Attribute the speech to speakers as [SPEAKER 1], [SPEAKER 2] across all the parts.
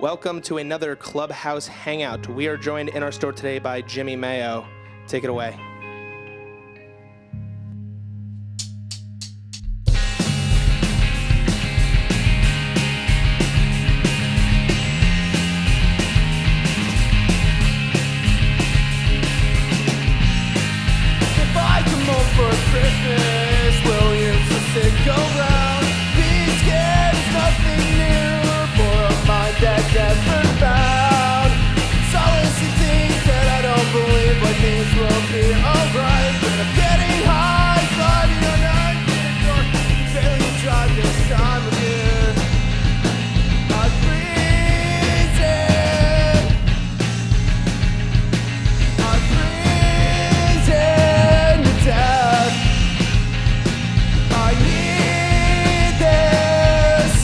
[SPEAKER 1] Welcome to another Clubhouse Hangout. We are joined in our store today by Jimmy Mayo. Take it away.
[SPEAKER 2] If I come home for Christmas, will you stick around? Being scared is nothing new for a mind that's ever found. Solace in things that I don't believe, like things will be alright. But I'm getting high, sliding on ice in the door. Failing to drive this time of year. I'm freezing. I'm freezing to death. I need this.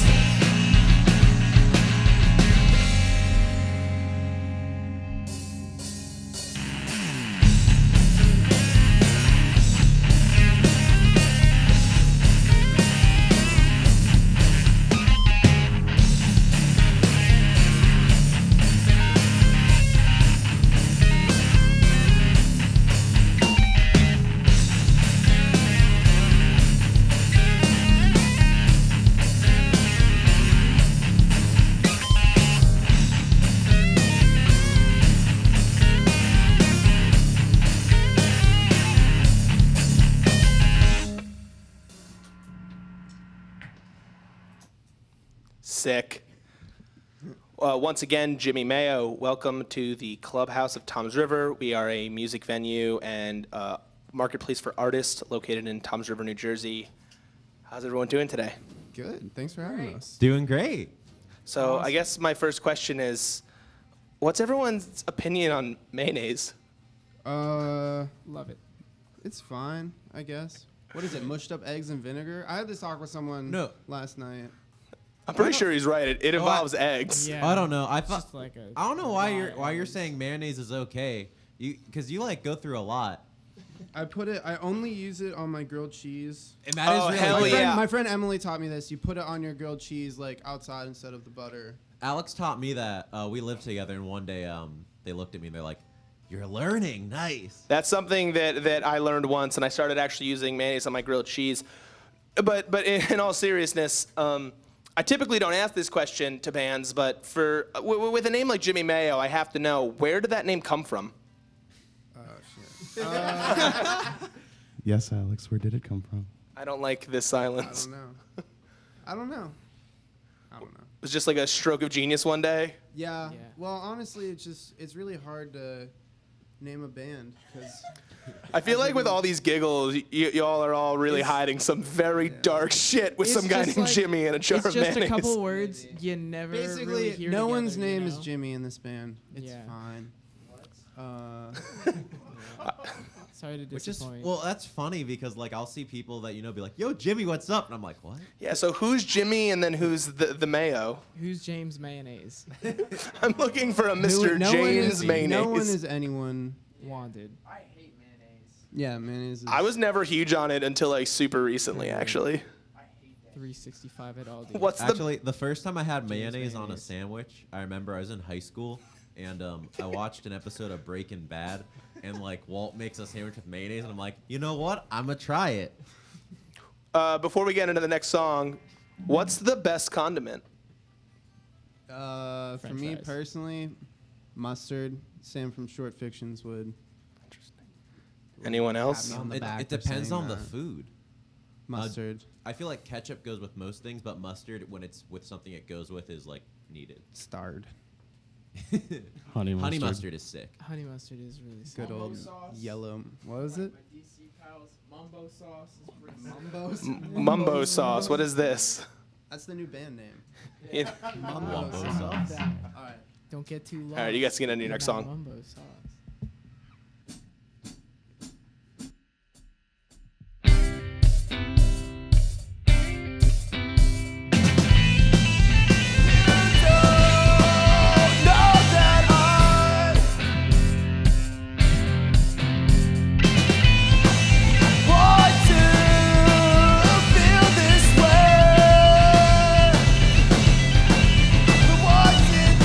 [SPEAKER 1] Sick. Once again, Jimmy Mayo, welcome to the Clubhouse of Toms River. We are a music venue and marketplace for artists located in Toms River, New Jersey. How's everyone doing today?
[SPEAKER 3] Good. Thanks for having us.
[SPEAKER 4] Doing great.
[SPEAKER 1] So I guess my first question is, what's everyone's opinion on mayonnaise?
[SPEAKER 3] Love
[SPEAKER 5] it.
[SPEAKER 3] It's fine, I guess. What is it? Mushed up eggs and vinegar? I had this talk with someone last night.
[SPEAKER 1] I'm pretty sure he's right. It involves eggs.
[SPEAKER 5] Yeah.
[SPEAKER 4] I don't know. I
[SPEAKER 5] It's
[SPEAKER 4] thought
[SPEAKER 5] just like a
[SPEAKER 4] I don't know why
[SPEAKER 5] lot
[SPEAKER 4] you're
[SPEAKER 5] of
[SPEAKER 4] saying mayonnaise is okay. Because you like go through a lot.
[SPEAKER 3] I only use it on my grilled cheese.
[SPEAKER 4] And that is really
[SPEAKER 1] hell
[SPEAKER 3] My,
[SPEAKER 4] good.
[SPEAKER 3] friend,
[SPEAKER 1] yeah.
[SPEAKER 3] my friend Emily taught me this. You put it on your grilled cheese like outside instead of the butter.
[SPEAKER 4] Alex taught me that. We lived together, and one day they looked at me and they're like, "You're learning, nice."
[SPEAKER 1] That's something that I learned once, and I started actually using mayonnaise on my grilled cheese. But in all seriousness, I typically don't ask this question to bands, but with a name like Jimmy Mayo, I have to know, where did that name come from?
[SPEAKER 3] Shit.
[SPEAKER 6] Yes, Alex, where did it come from?
[SPEAKER 1] I don't like this
[SPEAKER 3] I
[SPEAKER 1] silence.
[SPEAKER 3] don't know. I don't know.
[SPEAKER 1] It was just like a stroke of genius one day.
[SPEAKER 3] Yeah.
[SPEAKER 5] Yeah.
[SPEAKER 3] Well, honestly, it's really hard to name a band because
[SPEAKER 1] I feel like with all these giggles, y'all are all really hiding some very dark shit with
[SPEAKER 5] It's
[SPEAKER 1] some guy
[SPEAKER 5] just
[SPEAKER 1] named
[SPEAKER 5] like-
[SPEAKER 1] Jimmy and a jar
[SPEAKER 5] It's
[SPEAKER 1] of
[SPEAKER 5] just
[SPEAKER 1] mayonnaise.
[SPEAKER 5] a couple words you never
[SPEAKER 3] basically
[SPEAKER 5] really hear
[SPEAKER 3] no
[SPEAKER 5] together,
[SPEAKER 3] one's
[SPEAKER 5] you
[SPEAKER 3] name
[SPEAKER 5] know?
[SPEAKER 3] is Jimmy in this band. It's
[SPEAKER 5] Yeah.
[SPEAKER 3] fine.
[SPEAKER 5] Sorry to
[SPEAKER 4] Which is
[SPEAKER 5] disappoint.
[SPEAKER 4] well, that's funny because like I'll see people that be like, "Yo, Jimmy, what's up?" And I'm like, "What?"
[SPEAKER 1] Yeah, so who's Jimmy and then who's the Mayo?
[SPEAKER 5] Who's James Mayonnaise?
[SPEAKER 1] I'm looking for a Mr. James Mayonnaise.
[SPEAKER 3] No one is anyone.
[SPEAKER 5] Wanted.
[SPEAKER 3] Yeah, mayonnaise.
[SPEAKER 1] I was never huge on it until like super recently, actually.
[SPEAKER 5] 365 at Aldi.
[SPEAKER 1] What's
[SPEAKER 4] Actually, the first time I had mayonnaise on a
[SPEAKER 5] mayonnaise.
[SPEAKER 4] sandwich, I remember I was in high school, and I watched an episode of Breaking Bad, and like Walt makes a sandwich with mayonnaise, and I'm like, you know what? I'm gonna try it.
[SPEAKER 1] before we get into the next song, what's the best condiment?
[SPEAKER 3] For
[SPEAKER 5] French
[SPEAKER 3] me
[SPEAKER 5] fries.
[SPEAKER 3] personally, mustard. Sam from Short Fictions would.
[SPEAKER 1] Anyone else?
[SPEAKER 3] On the
[SPEAKER 4] It,
[SPEAKER 3] back
[SPEAKER 4] it
[SPEAKER 3] for
[SPEAKER 4] depends
[SPEAKER 3] saying
[SPEAKER 4] on the
[SPEAKER 3] that.
[SPEAKER 4] food.
[SPEAKER 3] Mustard.
[SPEAKER 4] I feel like ketchup goes with most things, but mustard, when it's with something it goes with, is like needed.
[SPEAKER 3] Starred.
[SPEAKER 6] Honey mustard.
[SPEAKER 4] Honey mustard is sick.
[SPEAKER 5] Honey mustard is really
[SPEAKER 3] Good
[SPEAKER 5] sick.
[SPEAKER 3] old yellow. What was it?
[SPEAKER 5] Mumbo sauce is pretty
[SPEAKER 3] Mumbo.
[SPEAKER 1] Mumbo sauce. What is this?
[SPEAKER 3] That's the new band name.
[SPEAKER 1] Yeah.
[SPEAKER 3] Mumbo
[SPEAKER 4] Mumbo
[SPEAKER 3] sauce.
[SPEAKER 4] sauce.
[SPEAKER 3] All right.
[SPEAKER 5] Don't get too low.
[SPEAKER 1] All right, you guys can get into your next song.
[SPEAKER 5] Mumbo sauce.
[SPEAKER 2] What did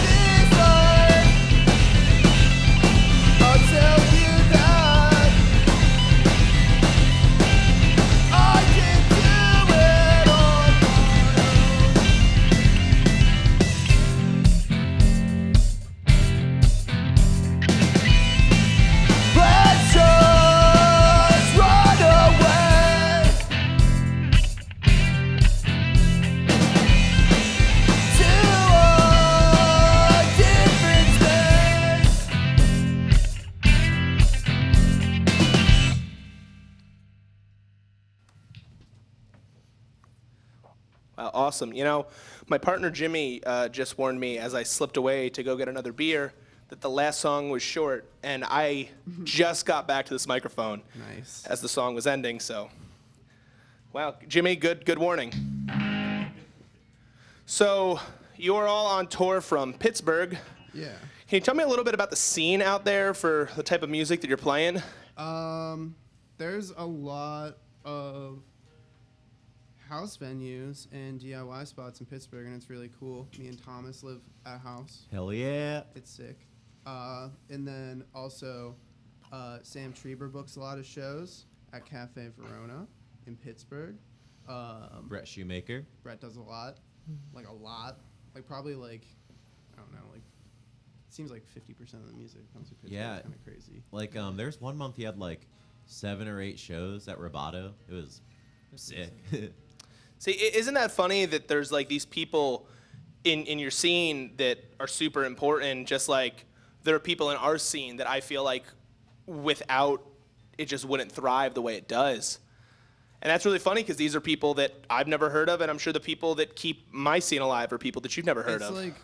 [SPEAKER 1] awesome. You know, my partner Jimmy just warned me as I slipped away to go get another beer that the last song was short, and I just got back to this microphone
[SPEAKER 3] Nice.
[SPEAKER 1] as the song was ending. So, wow, Jimmy, good warning. So, you are all on tour from Pittsburgh.
[SPEAKER 3] Yeah.
[SPEAKER 1] Can you tell me a little bit about the scene out there for the type of music that you're playing?
[SPEAKER 3] There's a lot of house venues and DIY spots in Pittsburgh, and it's really cool. Me and Thomas live at a house.
[SPEAKER 4] Hell yeah.
[SPEAKER 3] It's sick. And then also, Sam Treber books a lot of shows at Cafe Verona in Pittsburgh.
[SPEAKER 4] Brett Shoemaker.
[SPEAKER 3] Brett does a lot. Like, probably, like, I don't know, like, it seems like 50% of the music comes from Pittsburgh.
[SPEAKER 4] Yeah.
[SPEAKER 3] It's kind of crazy.
[SPEAKER 4] Like, there's one month he had like 7 or 8 shows at Roboto. It was sick.
[SPEAKER 1] See, isn't that funny that there's like these people in your scene that are super important, just like there are people in our scene that I feel like without it just wouldn't thrive the way it does. And that's really funny because these are people that I've never heard of, and I'm sure the people that keep my scene alive are people that you've never heard
[SPEAKER 3] It's
[SPEAKER 1] of.
[SPEAKER 3] like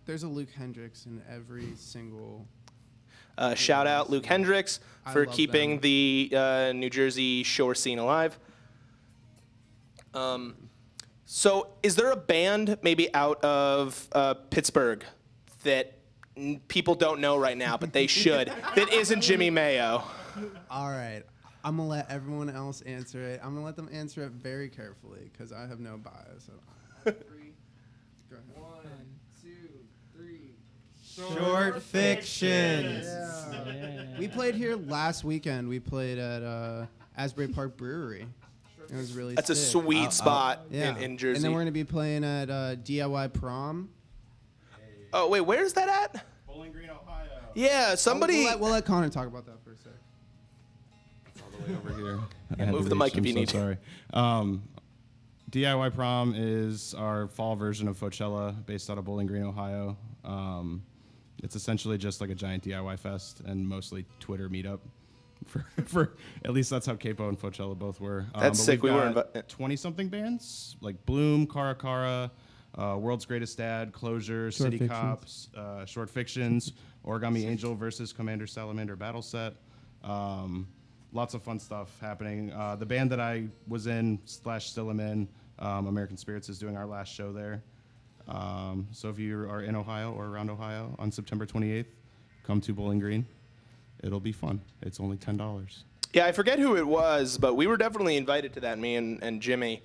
[SPEAKER 3] there's a Luke Hendricks in every single.
[SPEAKER 1] Shout out Luke Hendricks
[SPEAKER 3] I
[SPEAKER 1] for
[SPEAKER 3] love
[SPEAKER 1] keeping
[SPEAKER 3] them.
[SPEAKER 1] the New Jersey shore scene alive. So is there a band maybe out of Pittsburgh that people don't know right now, but they should, that isn't Jimmy Mayo?
[SPEAKER 3] All right. I'm going to let everyone else answer it. I'm going to let them answer it very carefully because I have no bias. Go ahead.
[SPEAKER 5] 1, 2, 3.
[SPEAKER 3] Short fiction.
[SPEAKER 5] Yeah.
[SPEAKER 3] We played here last weekend. We played at Asbury Park Brewery. It was really
[SPEAKER 1] That's a
[SPEAKER 3] sick.
[SPEAKER 1] sweet spot
[SPEAKER 3] Yeah.
[SPEAKER 1] in Jersey.
[SPEAKER 3] And then we're going to be playing at DIY Prom.
[SPEAKER 1] Oh, wait, where's that at?
[SPEAKER 6] Bowling Green, Ohio.
[SPEAKER 1] Yeah, somebody...
[SPEAKER 3] We'll let Connor talk about that for a sec.
[SPEAKER 6] All the way over here.
[SPEAKER 1] Yeah, move the mic if you need to.
[SPEAKER 6] Sorry. DIY Prom is our fall version of Fochella, based out of Bowling Green, Ohio. It's essentially just like a giant DIY fest and mostly Twitter meetup. For at least that's how Capo and Fochella both were.
[SPEAKER 1] That's
[SPEAKER 6] but
[SPEAKER 1] sick.
[SPEAKER 6] we've
[SPEAKER 1] We were
[SPEAKER 6] got 20-something bands like Bloom, Cara Cara, World's Greatest Dad, Closure,
[SPEAKER 3] Short
[SPEAKER 6] City
[SPEAKER 3] Fictions.
[SPEAKER 6] Cops, Short Fictions, Origami Angel versus Commander Salamander Battle Set. Lots of fun stuff happening. The band that I was in / still am in, American Spirits, is doing our last show there. So if you are in Ohio or around Ohio on September 28th, come to Bowling Green. It'll be fun. It's only $10.
[SPEAKER 1] Yeah, I forget who it was, but we were definitely invited to that, me and Jimmy.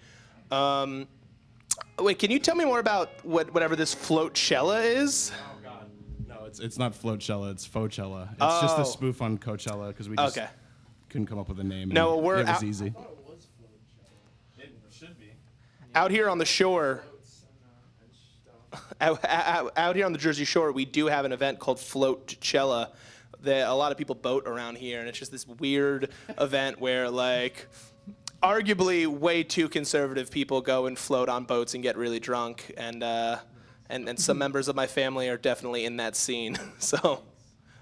[SPEAKER 1] Wait, can you tell me more about whatever this Floatcella is?
[SPEAKER 6] Oh God, no, it's not Floatcella. It's Fochella. It's just a spoof on Coachella because we just couldn't come up with a name.
[SPEAKER 1] No,
[SPEAKER 6] and
[SPEAKER 1] we're
[SPEAKER 6] it was
[SPEAKER 1] out-
[SPEAKER 6] easy.
[SPEAKER 7] It should be.
[SPEAKER 1] Out here on the shore, out here on the Jersey Shore, we do have an event called Floatcella. That a lot of people boat around here, and it's just this weird event where, like, arguably way too conservative people go and float on boats and get really drunk, and some members of my family are definitely in that scene. So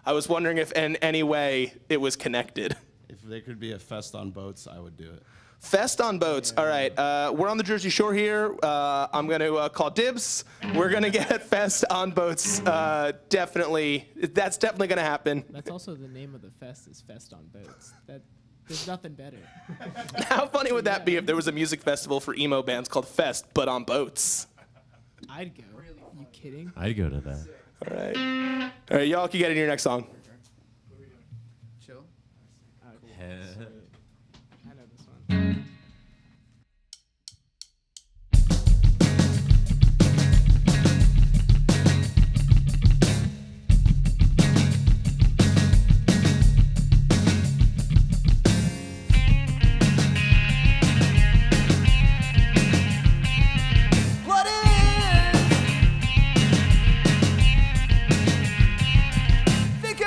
[SPEAKER 1] I was wondering if in any way it was connected.
[SPEAKER 6] If there could be a fest on boats, I would do it.
[SPEAKER 1] Fest on boats. All right, we're on the Jersey Shore here. I'm going to call dibs. We're going to get Fest on boats. Definitely, that's definitely going to happen.
[SPEAKER 5] That's also the name of the fest is Fest on Boats. There's nothing better.
[SPEAKER 1] How funny would that be if there was a music festival for emo bands called Fest, but on boats?
[SPEAKER 5] I'd go. You kidding?
[SPEAKER 4] I'd go to that.
[SPEAKER 1] All right, y'all can get in your next song.
[SPEAKER 3] Chill.
[SPEAKER 5] I know this one.
[SPEAKER 2] What is thicker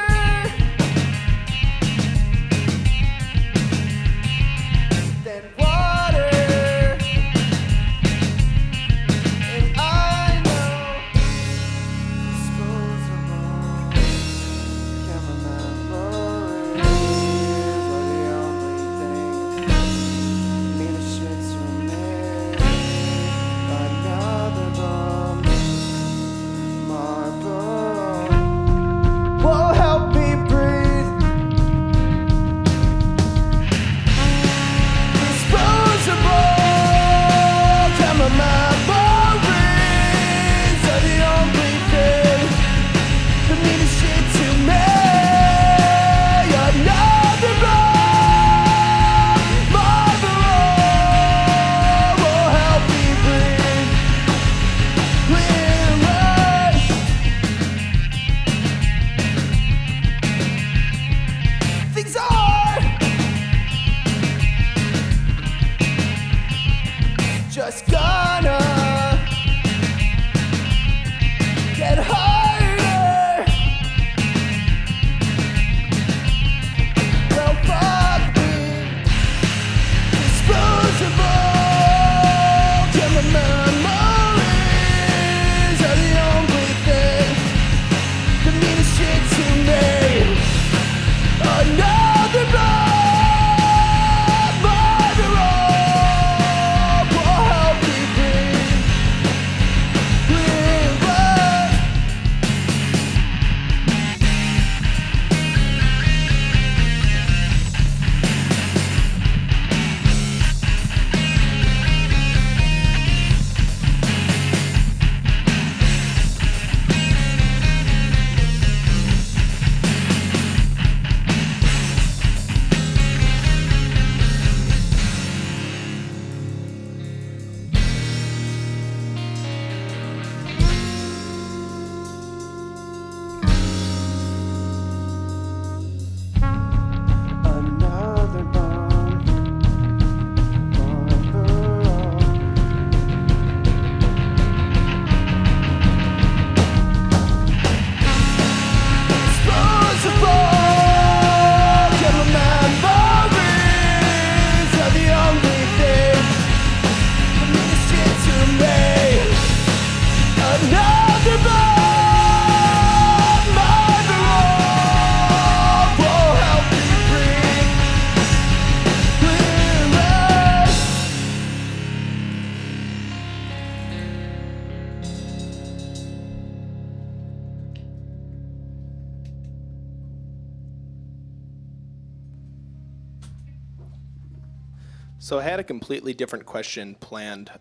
[SPEAKER 1] So I had a completely different question planned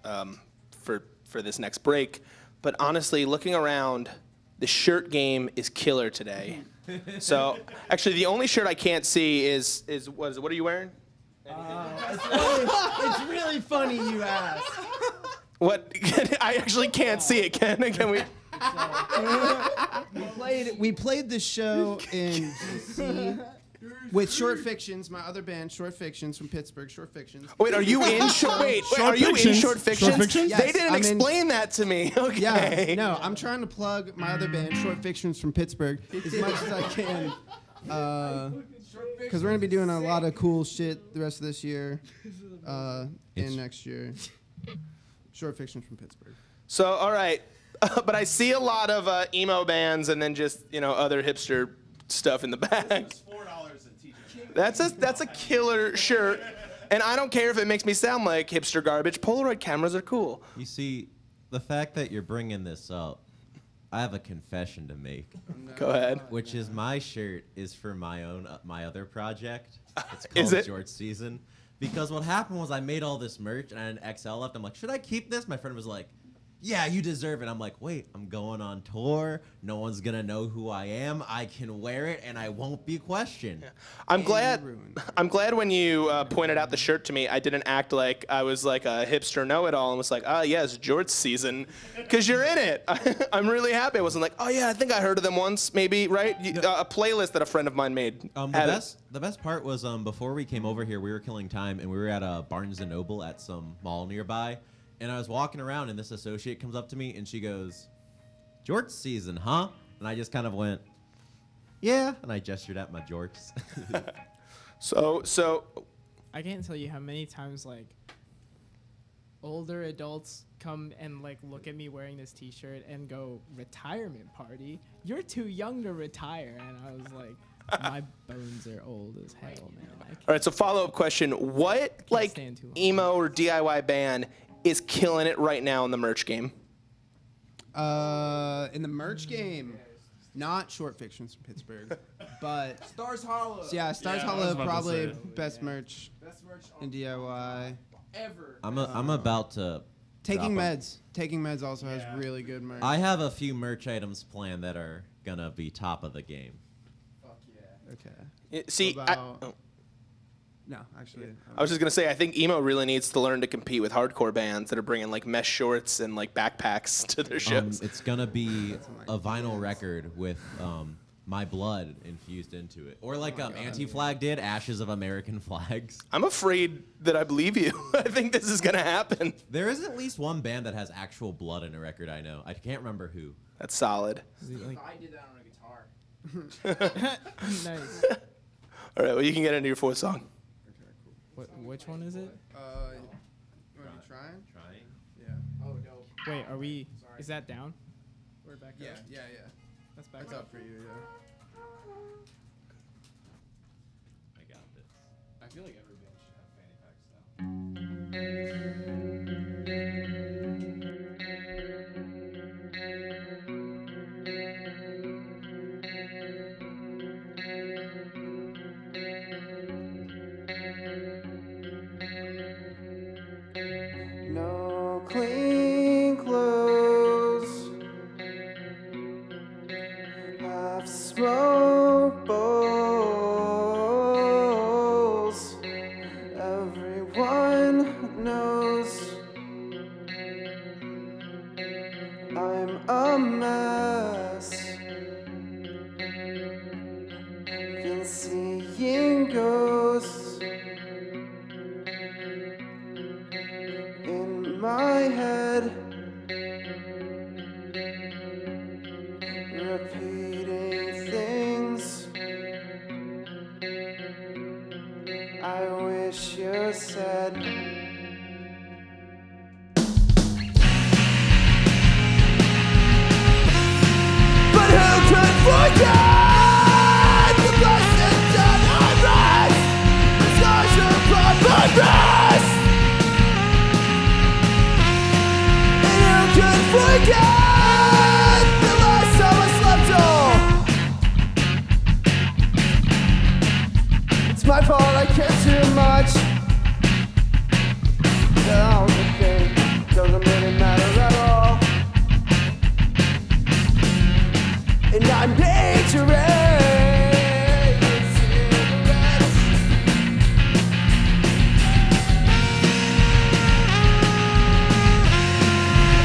[SPEAKER 1] for this next break, but honestly, looking around, the shirt game is killer today. So actually, the only shirt I can't see is what are you wearing?
[SPEAKER 3] It's really funny you ask.
[SPEAKER 1] What? I actually can't see it. Can we?
[SPEAKER 3] We played the show in DC with Short Fictions, my other band, Short Fictions from Pittsburgh. Short Fictions.
[SPEAKER 1] Wait, are you in Short? Wait, are you in
[SPEAKER 6] Fictions?
[SPEAKER 1] Short Fictions?
[SPEAKER 6] Short Fictions?
[SPEAKER 1] They
[SPEAKER 3] Yes,
[SPEAKER 1] didn't
[SPEAKER 3] I'm in-
[SPEAKER 1] explain that to me. Okay.
[SPEAKER 3] Yeah, no, I'm trying to plug my other band, Short Fictions from Pittsburgh, as much as I can. Because we're going to be doing a lot of cool shit the rest of this year and next year. Short Fictions from Pittsburgh.
[SPEAKER 1] So, all right. But I see a lot of emo bands and then just, other hipster stuff in the back.
[SPEAKER 7] It's $4 in TJ.
[SPEAKER 1] That's a killer shirt. And I don't care if it makes me sound like hipster garbage. Polaroid cameras are cool.
[SPEAKER 4] You see, the fact that you're bringing this up, I have a confession to make,
[SPEAKER 1] Go ahead.
[SPEAKER 4] which is my shirt is for my other project. It's
[SPEAKER 1] Is
[SPEAKER 4] called
[SPEAKER 1] it?
[SPEAKER 4] George Season. Because what happened was I made all this merch and I had an XL left. I'm like, should I keep this? My friend was like, yeah, you deserve it. I'm like, wait, I'm going on tour. No one's going to know who I am. I can wear it and I won't be questioned.
[SPEAKER 1] I'm glad.
[SPEAKER 3] ruined.
[SPEAKER 1] I'm glad when you pointed out the shirt to me, I didn't act like I was like a hipster know-it-all and was like, yes, George Season, because you're in it. I'm really happy. I wasn't like, oh yeah, I think I heard of them once, maybe, right? A playlist that a friend of mine made.
[SPEAKER 4] The best part was before we came over here, we were killing time and we were at a Barnes & Noble at some mall nearby. And I was walking around, and this associate comes up to me, and she goes, George Season, huh? And I just kind of went, yeah. And I gestured at my jorts.
[SPEAKER 1] So
[SPEAKER 5] I can't tell you how many times like older adults come and like look at me wearing this T-shirt and go, retirement party? You're too young to retire. And I was like, my bones are old as hell, man.
[SPEAKER 1] all right. So follow-up question: what like
[SPEAKER 5] stand too long.
[SPEAKER 1] emo or DIY band is killing it right now in the merch game?
[SPEAKER 3] In the merch game, not Short Fictions from Pittsburgh, but
[SPEAKER 2] Stars Hollow.
[SPEAKER 3] yeah, Stars
[SPEAKER 6] Yeah, I was
[SPEAKER 3] Hollow
[SPEAKER 6] about to
[SPEAKER 3] probably
[SPEAKER 6] say.
[SPEAKER 3] best merch
[SPEAKER 2] Best merch
[SPEAKER 3] in DIY.
[SPEAKER 2] ever.
[SPEAKER 4] I'm about to
[SPEAKER 3] Taking
[SPEAKER 4] drop 'em.
[SPEAKER 3] Meds. Taking Meds also has really good merch.
[SPEAKER 4] I have a few merch items planned that are going to be top of the game.
[SPEAKER 2] Fuck yeah.
[SPEAKER 3] Okay.
[SPEAKER 1] See,
[SPEAKER 3] What about- No, actually.
[SPEAKER 1] I was just gonna say, I think emo really needs to learn to compete with hardcore bands that are bringing like mesh shorts and like backpacks to their shows.
[SPEAKER 4] It's going to be a vinyl record with my blood infused into it. Or like Anti-Flag did, Ashes of American Flags.
[SPEAKER 1] I'm afraid that I believe you. I think this is gonna happen.
[SPEAKER 4] There is at least one band that has actual blood in a record I know. I can't remember who.
[SPEAKER 1] That's solid.
[SPEAKER 5] Is it, like,
[SPEAKER 2] I did that on a guitar.
[SPEAKER 5] nice.
[SPEAKER 1] All right, well, you can get into your fourth song.
[SPEAKER 5] Which one is it?
[SPEAKER 3] Are you trying?
[SPEAKER 4] Trying.
[SPEAKER 3] Yeah.
[SPEAKER 2] Oh, dope.
[SPEAKER 5] Wait, are we? Is that down? We're back
[SPEAKER 3] Yeah,
[SPEAKER 5] up.
[SPEAKER 3] yeah, yeah.
[SPEAKER 5] That's back
[SPEAKER 3] That's
[SPEAKER 5] up.
[SPEAKER 3] up for you, yeah.
[SPEAKER 4] I got this.
[SPEAKER 7] I feel like every band should have fanny packs now.
[SPEAKER 2] No clean clothes. I've smoke bowls. Everyone knows I'm a mess. Been seeing ghosts in my head, repeating things I wish you said. But who could forget the blessings that I rest? The scars upon my breast. And who could forget the last time I slept on? and I'm dangerous.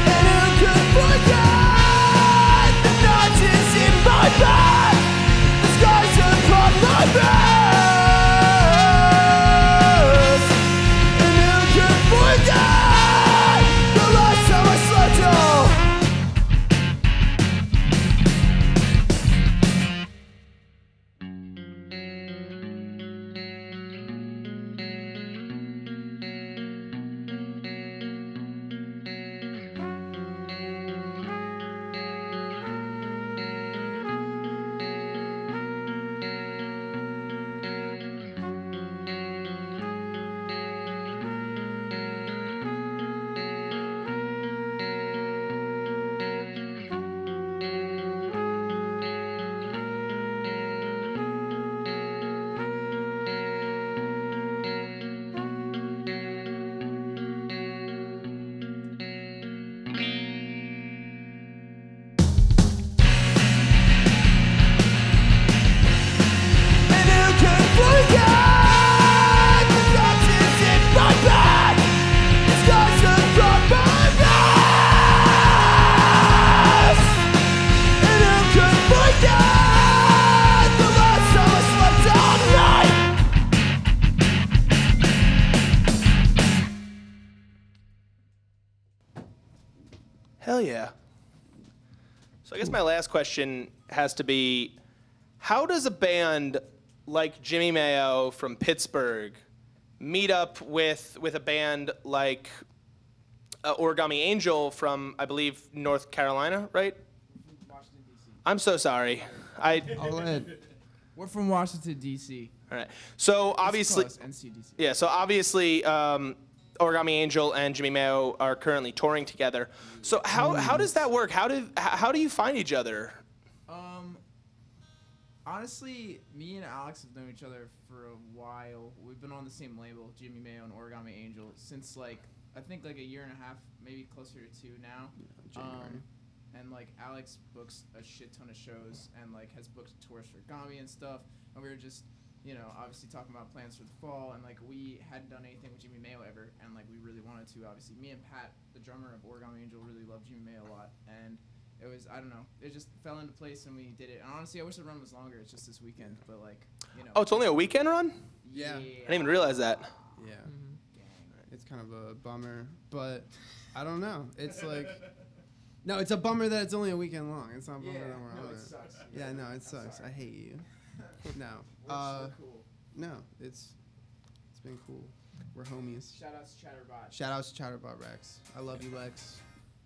[SPEAKER 2] And who could forget the notches in my back, the scars upon my breast? And who could forget the last time I slept on? And who can forget the notches in my back, the scars upon my breast? And who can forget the last time I slept all night?
[SPEAKER 1] Hell yeah. So I guess my last question has to be, how does a band like Jimmy Mayo from Pittsburgh meet up with a band like Origami Angel from, I believe, North Carolina, right?
[SPEAKER 5] Washington, D.C.
[SPEAKER 1] I'm so sorry.
[SPEAKER 3] I'll add.
[SPEAKER 5] We're from Washington, D.C.
[SPEAKER 1] All right. So obviously,
[SPEAKER 5] Close, NCDC.
[SPEAKER 1] yeah. So obviously, Origami Angel and Jimmy Mayo are currently touring together. So how does that work? How do you find each other?
[SPEAKER 8] Honestly, me and Alex have known each other for a while. We've been on the same label, Jimmy Mayo and Origami Angel, since I think a year and a half, maybe closer to 2 now. And Alex books a shit ton of shows and has booked tours for Origami and stuff. And we were just, obviously talking about plans for the fall, and we hadn't done anything with Jimmy Mayo ever, and we really wanted to. Obviously, me and Pat, the drummer of Origami Angel, really loved Jimmy Mayo a lot, and it was, I don't know, it just fell into place and we did it. And honestly, I wish the run was longer. It's just this weekend, but
[SPEAKER 1] Oh, it's only a weekend run?
[SPEAKER 3] Yeah.
[SPEAKER 1] I didn't even realize that.
[SPEAKER 3] Yeah. It's kind of a bummer, but I don't know. It's no, it's a bummer that it's only a weekend long. It's not a bummer that we're on it.
[SPEAKER 8] sucks.
[SPEAKER 3] Yeah, no, it sucks. I hate you. No.
[SPEAKER 8] Cool.
[SPEAKER 3] No, it's been cool. We're homies.
[SPEAKER 8] Shout outs to Chatterbot.
[SPEAKER 3] Shout outs to Chatterbot Rex. I love you, Lex.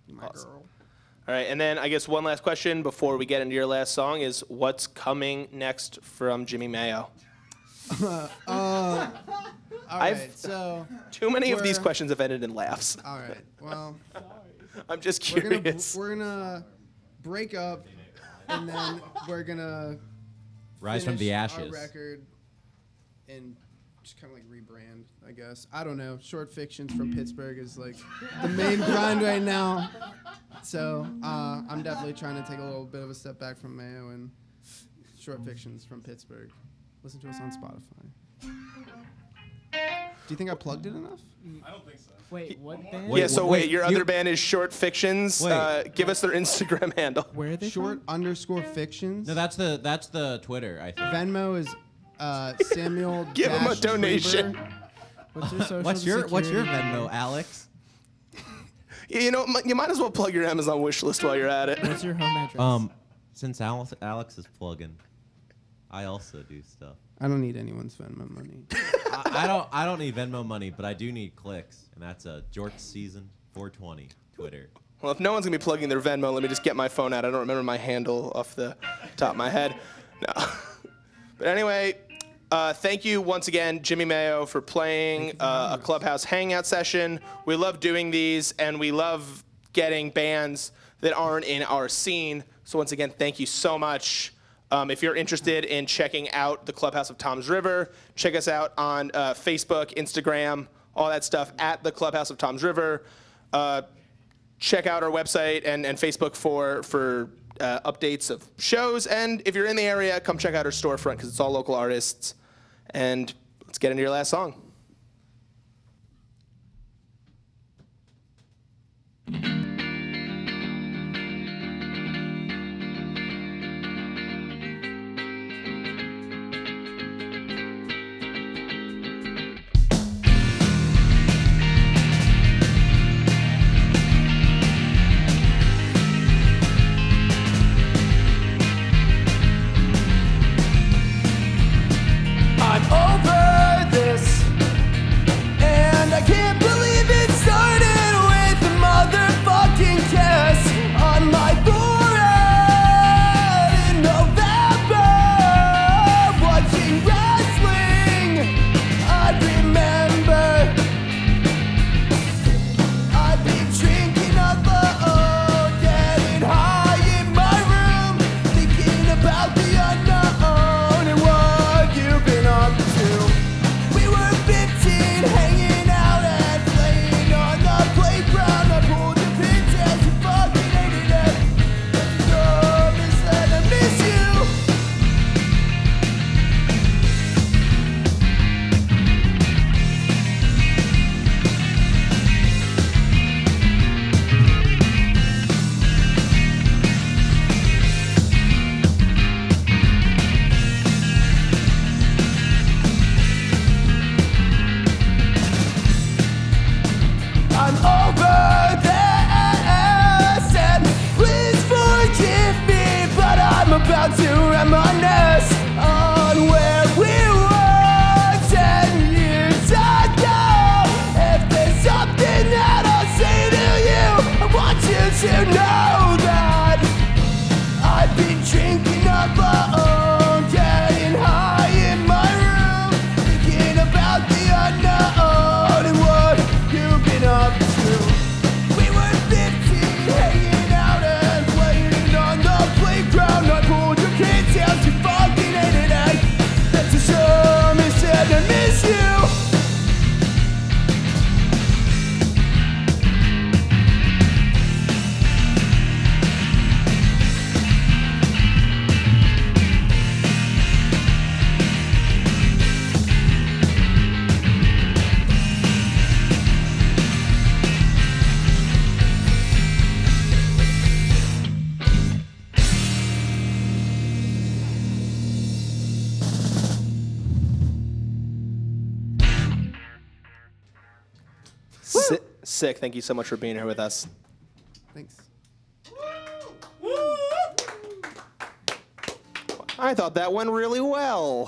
[SPEAKER 3] You're my
[SPEAKER 1] Awesome.
[SPEAKER 3] girl.
[SPEAKER 1] All right, and then I guess one last question before we get into your last song is, what's coming next from Jimmy Mayo?
[SPEAKER 3] All
[SPEAKER 1] I've-
[SPEAKER 3] right, so
[SPEAKER 1] Too many of these
[SPEAKER 3] We're-
[SPEAKER 1] questions have ended in laughs.
[SPEAKER 3] all right. Well,
[SPEAKER 1] I'm just
[SPEAKER 3] we're
[SPEAKER 1] curious.
[SPEAKER 3] gonna break up, and then we're gonna
[SPEAKER 4] Rise from the
[SPEAKER 3] finish
[SPEAKER 4] ashes.
[SPEAKER 3] Our record and just kind of rebrand, I guess. I don't know. Short Fictions from Pittsburgh is the main grind right now. So I'm definitely trying to take a little bit of a step back from Mayo and Short Fictions from Pittsburgh. Listen to us on Spotify. Do you think I plugged it enough?
[SPEAKER 7] I don't think so.
[SPEAKER 5] Wait, what band?
[SPEAKER 4] Wait,
[SPEAKER 1] Yeah, so
[SPEAKER 4] wait,
[SPEAKER 1] your
[SPEAKER 4] you-
[SPEAKER 1] other band is Short Fictions.
[SPEAKER 4] Wait.
[SPEAKER 1] Give us their Instagram handle.
[SPEAKER 5] Where are they
[SPEAKER 3] Short _ Fictions.
[SPEAKER 4] No, that's the Twitter, I think.
[SPEAKER 3] Venmo is Samuel.
[SPEAKER 1] Give him a donation.
[SPEAKER 3] Schreiber.
[SPEAKER 5] What's your social
[SPEAKER 4] What's your
[SPEAKER 5] security
[SPEAKER 4] Venmo,
[SPEAKER 5] number?
[SPEAKER 4] Alex?
[SPEAKER 1] You know, you might as well plug your Amazon wish list while you're at it.
[SPEAKER 5] What's your home address?
[SPEAKER 4] Since Alex is plugging, I also do stuff.
[SPEAKER 3] I don't need anyone's Venmo money.
[SPEAKER 4] I don't need Venmo money, but I do need clicks, and that's a Jorts Season 420 Twitter.
[SPEAKER 1] Well, if no one's gonna be plugging their Venmo, let me just get my phone out. I don't remember my handle off the top of my head. No. But anyway, thank you once again, Jimmy Mayo, for playing a Clubhouse Hangout session. We love doing these, and we love getting bands that aren't in our scene. So once again, thank you so much. If you're interested in checking out the Clubhouse of Toms River, check us out on Facebook, Instagram, all that stuff at the Clubhouse of Toms River. Check out our website and Facebook for updates of shows. And if you're in the area, come check out our storefront because it's all local artists. And let's get into your last song.
[SPEAKER 2] I'm over this, and I can't believe it started with a motherfucking kiss on my forehead in November. Watching wrestling, I remember I'd be drinking alone, getting high in my room, thinking about the unknown and what you've been up to. We were 15, hanging out and playing on the playground. I pulled your pigtails, you fucking hated it. So misled, I miss you. I'm over this, and please forgive me, but I'm about to reminisce on where we were 10 years ago. If there's something that I'll say to you, I want you to know that I've been drinking alone, getting high in my room, thinking about the unknown and what you've been up to. We were 15, hanging out and playing on the playground. I pulled your pigtails, you fucking hated it. That's a show me said I miss you.
[SPEAKER 1] Sick. Thank you so much for being here with us.
[SPEAKER 3] Thanks.
[SPEAKER 1] I thought that went really well.